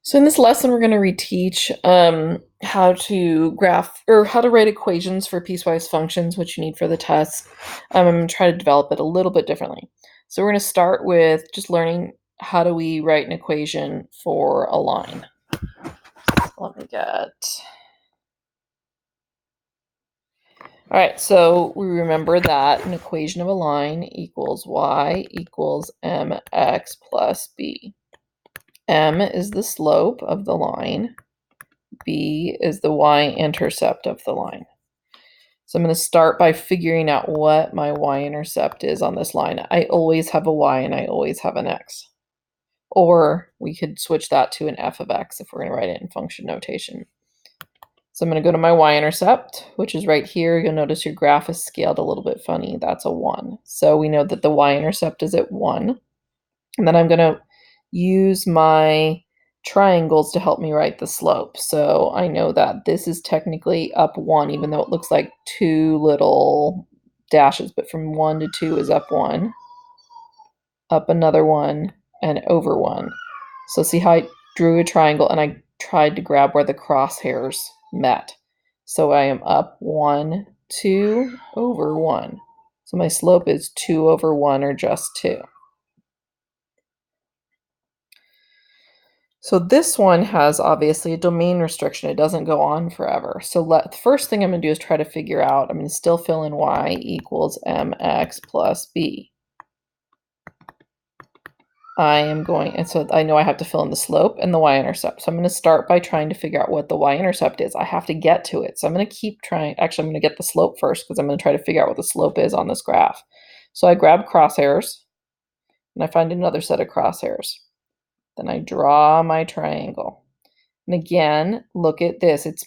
So in this lesson, we're going to reteach how to graph or how to write equations for piecewise functions, which you need for the test. I'm going to try to develop it a little bit differently. So we're going to start with just learning how do we write an equation for a line. Let me get... All right, so we remember that an equation of a line equals y equals mx plus b. M is the slope of the line. B is the y-intercept of the line. So I'm going to start by figuring out what my y-intercept is on this line. I always have a y and I always have an x. Or we could switch that to an f of x if we're going to write it in function notation. So I'm going to go to my y-intercept, which is right here. You'll notice your graph is scaled a little bit funny. That's a 1. So we know that the y-intercept is at 1. And then I'm going to use my triangles to help me write the slope. So I know that this is technically up 1, even though it looks like 2 little dashes, but from 1 to 2 is up 1, up another 1, and over 1. So see how I drew a triangle and I tried to grab where the crosshairs met. So I am up 1, 2, over 1. So my slope is 2 over 1, or just 2. So this one has obviously a domain restriction. It doesn't go on forever. So the first thing I'm going to do is try to figure out, I'm going to still fill in y equals mx plus b. And so I know I have to fill in the slope and the y-intercept. So I'm going to start by trying to figure out what the y-intercept is. I have to get to it. So I'm going to keep trying. Actually, I'm going to get the slope first because I'm going to try to figure out what the slope is on this graph. So I grab crosshairs and I find another set of crosshairs. Then I draw my triangle. And again, look at this. It's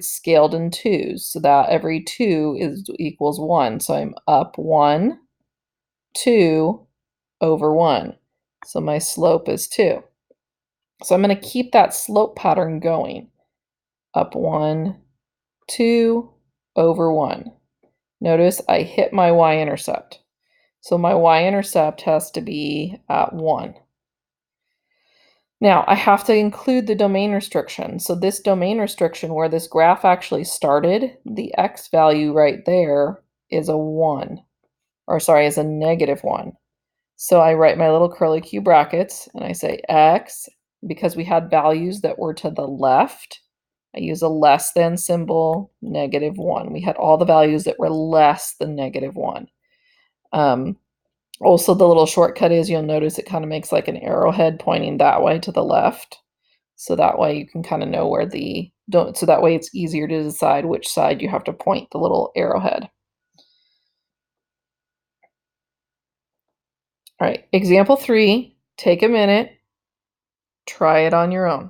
scaled in 2s, so that every 2 equals 1. So I'm up 1, 2 over 1. So my slope is 2. So I'm going to keep that slope pattern going. Up 1, 2 over 1. Notice I hit my y-intercept. So my y-intercept has to be at 1. Now, I have to include the domain restriction. So this domain restriction, where this graph actually started, the x value right there is a 1. Or sorry, is a negative 1. So I write my little curly Q brackets, and I say x, because we had values that were to the left, I use a less than symbol, negative 1. We had all the values that were less than negative 1. Also, the little shortcut is, you'll notice it kind of makes like an arrowhead pointing that way to the left. So that way you can kind of know where so that way it's easier to decide which side you have to point the little arrowhead. All right, example 3, take a minute, try it on your own.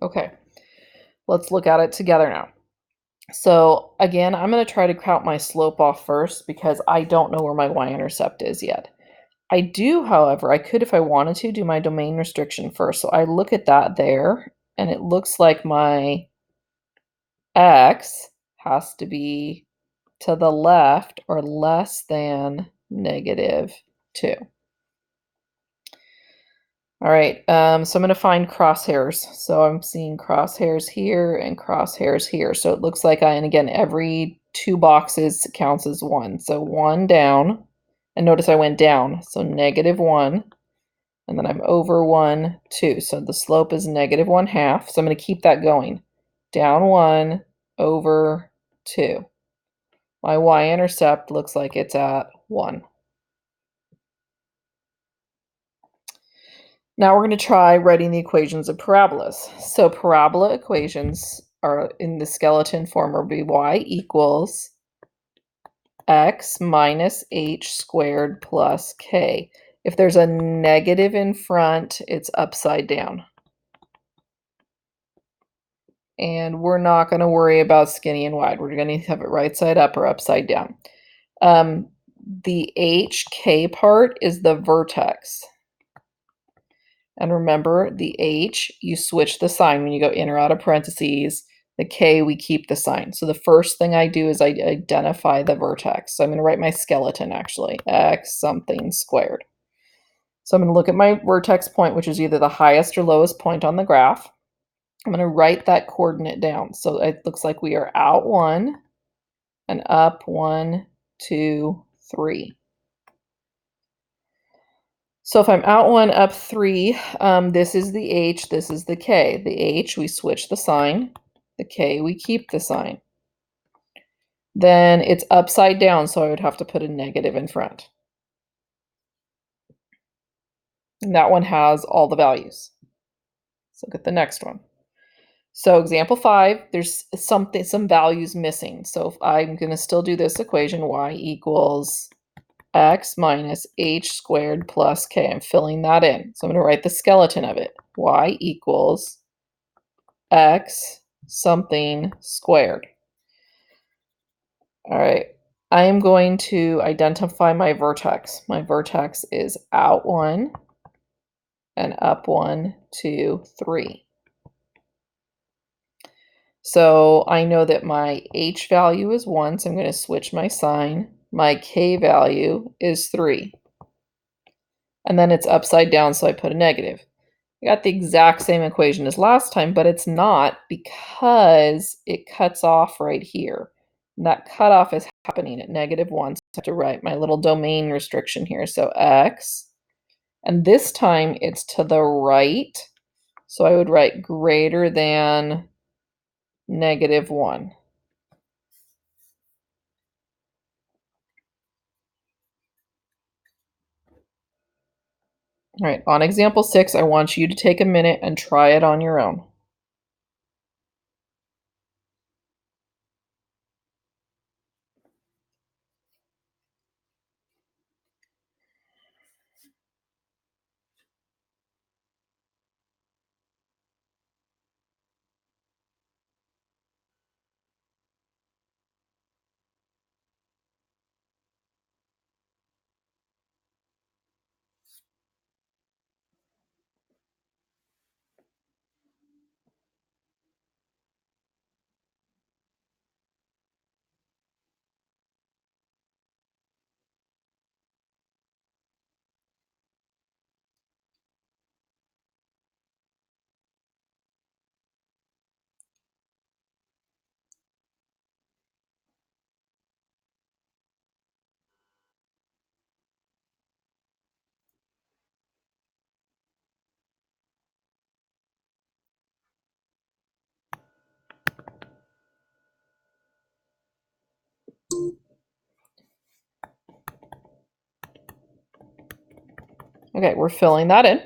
Okay, let's look at it together now. So again, I'm going to try to count my slope off first because I don't know where my y-intercept is yet. I do, however, I could, if I wanted to, do my domain restriction first. So I look at that there, and it looks like my x has to be to the left or less than negative 2. All right, so I'm going to find crosshairs. So I'm seeing crosshairs here and crosshairs here. So it looks like and again, every 2 boxes counts as 1. So 1 down, and notice I went down, so negative 1, and then I'm over 1, 2. So the slope is negative 1/2. So I'm going to keep that going. down 1 over 2. My y-intercept looks like it's at 1. Now we're going to try writing the equations of parabolas. So parabola equations are in the skeleton form will be y equals x minus h squared plus k. If there's a negative in front, it's upside down. And we're not going to worry about skinny and wide. We're going to have it right side up or upside down. The hk part is the vertex. And remember, the h, you switch the sign when you go in or out of parentheses. The k, we keep the sign. So the first thing I do is I identify the vertex. So I'm going to write my skeleton, actually, x something squared. So I'm going to look at my vertex point, which is either the highest or lowest point on the graph. I'm going to write that coordinate down. So it looks like we are out 1 and up 1, 2, 3. So if I'm out 1, up 3, this is the h, this is the k. The h, we switch the sign. The k, we keep the sign. Then it's upside down, so I would have to put a negative in front. And that one has all the values. Let's look at the next one. So example 5, there's some values missing. So I'm going to still do this equation, y equals x minus h squared plus k. I'm filling that in. So I'm going to write the skeleton of it. Y equals x something squared. All right. I am going to identify my vertex. My vertex is out 1 and up 1, 2, 3. So I know that my h value is 1, so I'm going to switch my sign. My k value is 3. And then it's upside down, so I put a negative. I got the exact same equation as last time, but it's not because it cuts off right here. And that cutoff is happening at -1, so I have to write my little domain restriction here. So x, and this time it's to the right, so I would write greater than -1. All right, on example 6, I want you to take a minute and try it on your own. Okay, we're filling that in.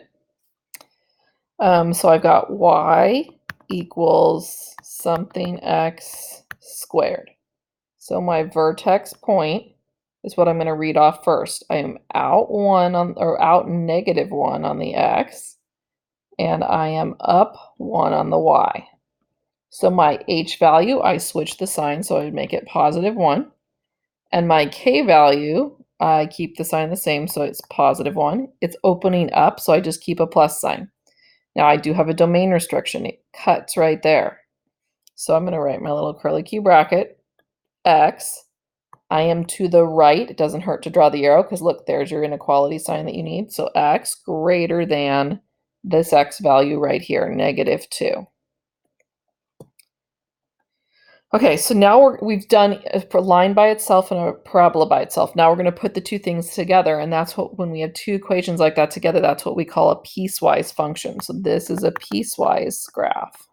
So I've got y equals something x squared. So my vertex point is what I'm going to read off first. I am out 1 on, or out -1 on the x, and I am up 1 on the y. So my h value, I switch the sign, so I would make it +1. And my k value, I keep the sign the same, so it's +1. It's opening up, so I just keep a plus sign. Now I do have a domain restriction. It cuts right there. So I'm going to write my little curly Q bracket, x. I am to the right. It doesn't hurt to draw the arrow because look, there's your inequality sign that you need. So x greater than this x value right here, -2. Okay, so now we've done a line by itself and a parabola by itself. Now we're going to put the two things together, and that's what, when we have two equations like that together, that's what we call a piecewise function. So this is a piecewise graph.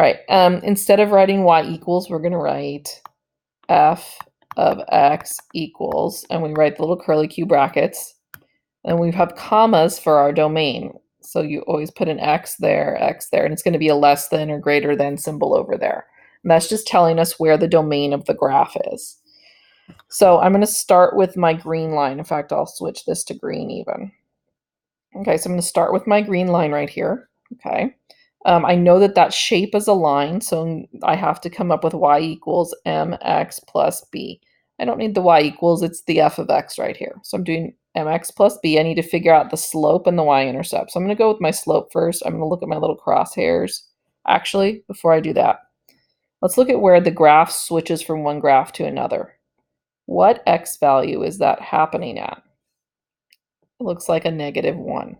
All right, instead of writing y equals, we're going to write f of x equals, and we write the little curly Q brackets, and we have commas for our domain. So you always put an x there, and it's going to be a less than or greater than symbol over there. And that's just telling us where the domain of the graph is. So I'm going to start with my green line. In fact, I'll switch this to green even. Okay, so I'm going to start with my green line right here. Okay. I know that that shape is a line, so I have to come up with y equals mx plus b. I don't need the y equals, it's the f of x right here. So I'm doing mx plus b. I need to figure out the slope and the y-intercept. So I'm going to go with my slope first. I'm going to look at my little crosshairs. Actually, before I do that, let's look at where the graph switches from one graph to another. What x value is that happening at? It looks like a -1.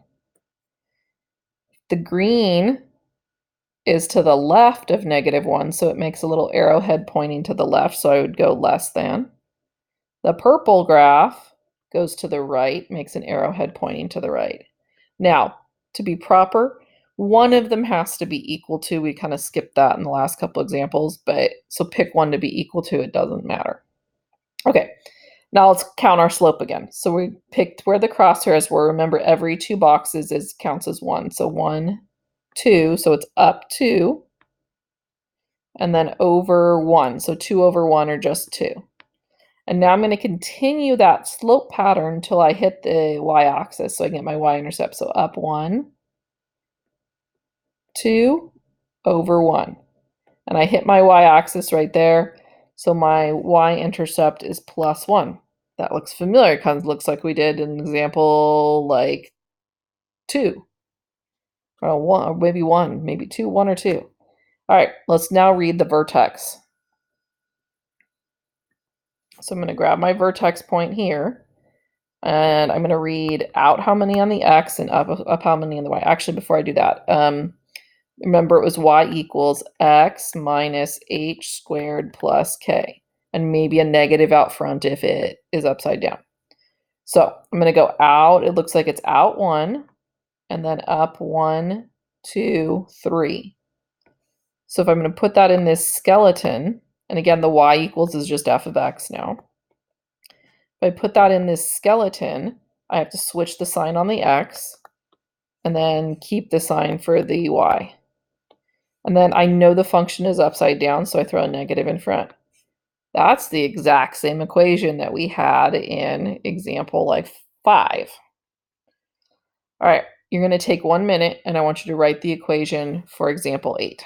The green is to the left of -1, so it makes a little arrowhead pointing to the left, so I would go less than. The purple graph goes to the right, makes an arrowhead pointing to the right. Now, to be proper, one of them has to be equal to, we kind of skipped that in the last couple examples, but so pick one to be equal to, it doesn't matter. Okay, now let's count our slope again. So we picked where the crosshairs were. Remember, every 2 boxes counts as 1. So 1, 2, so it's up 2, and then over 1. So 2 over 1 are just 2. And now I'm going to continue that slope pattern until I hit the y-axis so I can get my y-intercept. So up 1, 2, over 1. And I hit my y-axis right there. So my y-intercept is +1. That looks familiar. It kind of looks like we did an example like 2. Or 1, or maybe 1, maybe 2, 1 or 2. All right, let's now read the vertex. So I'm going to grab my vertex point here, and I'm going to read out how many on the x and up how many on the y. Actually, before I do that, remember it was y equals x minus h squared plus k, and maybe a negative out front if it is upside down. So I'm going to go out. It looks like it's out 1, and then up 1, 2, 3. So if I'm going to put that in this skeleton, and again, the y equals is just f of x now. If I put that in this skeleton, I have to switch the sign on the x and then keep the sign for the y. And then I know the function is upside down, so I throw a negative in front. That's the exact same equation that we had in example like 5. All right, you're going to take 1 minute, and I want you to write the equation for example 8.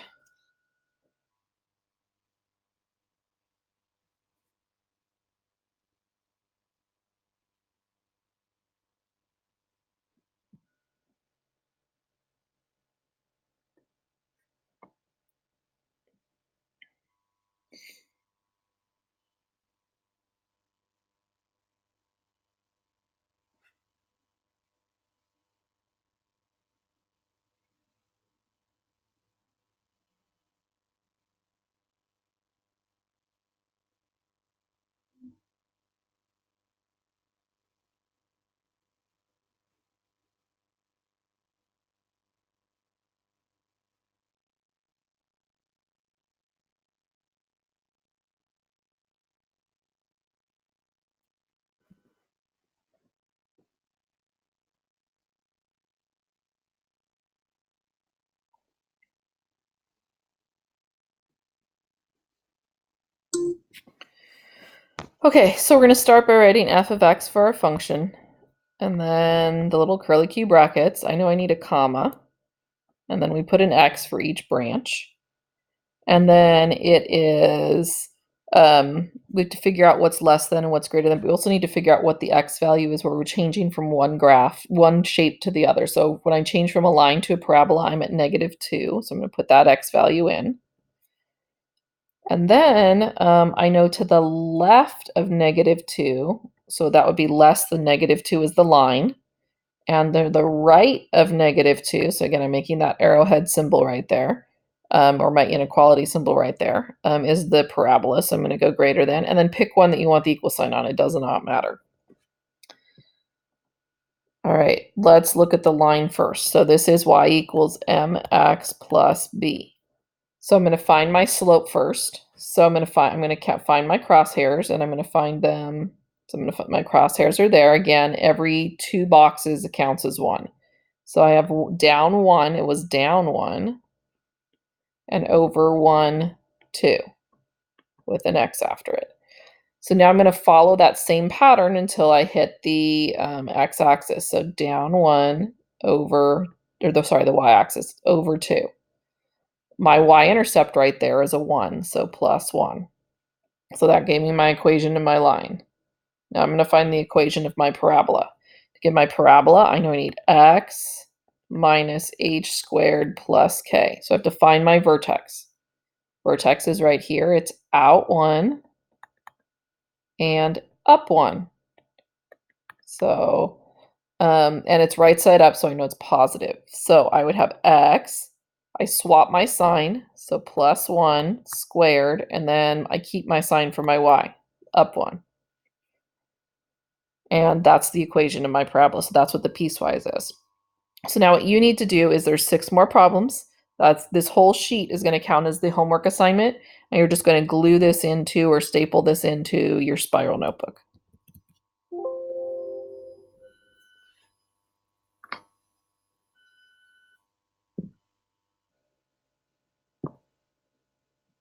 Okay, so we're going to start by writing f of x for our function, and then the little curly Q brackets. I know I need a comma, and then we put an x for each branch. And then it is, we have to figure out what's less than and what's greater than. We also need to figure out what the x value is where we're changing from one graph, one shape to the other. So when I change from a line to a parabola, I'm at -2. So I'm going to put that x value in. And then I know to the left of -2, so that would be less than -2 is the line. And the right of -2, so again, I'm making that arrowhead symbol right there, or my inequality symbol right there, is the parabola. So I'm going to go greater than, and then pick one that you want the equal sign on. It does not matter. All right, let's look at the line first. So this is y equals mx plus b. So I'm going to find my slope first. So I'm going to find my crosshairs, and I'm going to find them. So I'm going to find my crosshairs are there. Again, every 2 boxes counts as 1. So I have down 1, it was down 1, and over 1, 2, with an X after it. So now I'm going to follow that same pattern until I hit the x-axis. So down 1 over, the y-axis, over 2. My y-intercept right there is a 1, so plus 1. So that gave me my equation to my line. Now I'm going to find the equation of my parabola. To get my parabola, I know I need x minus h squared plus k. So I have to find my vertex. Vertex is right here. It's out 1 and up 1. So, and it's right side up, so I know it's positive. So I would have x. I swap my sign, so plus 1 squared, and then I keep my sign for my y, up 1. And that's the equation of my parabola. So that's what the piecewise is. So now what you need to do is there's 6 more problems. This whole sheet is going to count as the homework assignment, and you're just going to glue this into or staple this into your spiral notebook.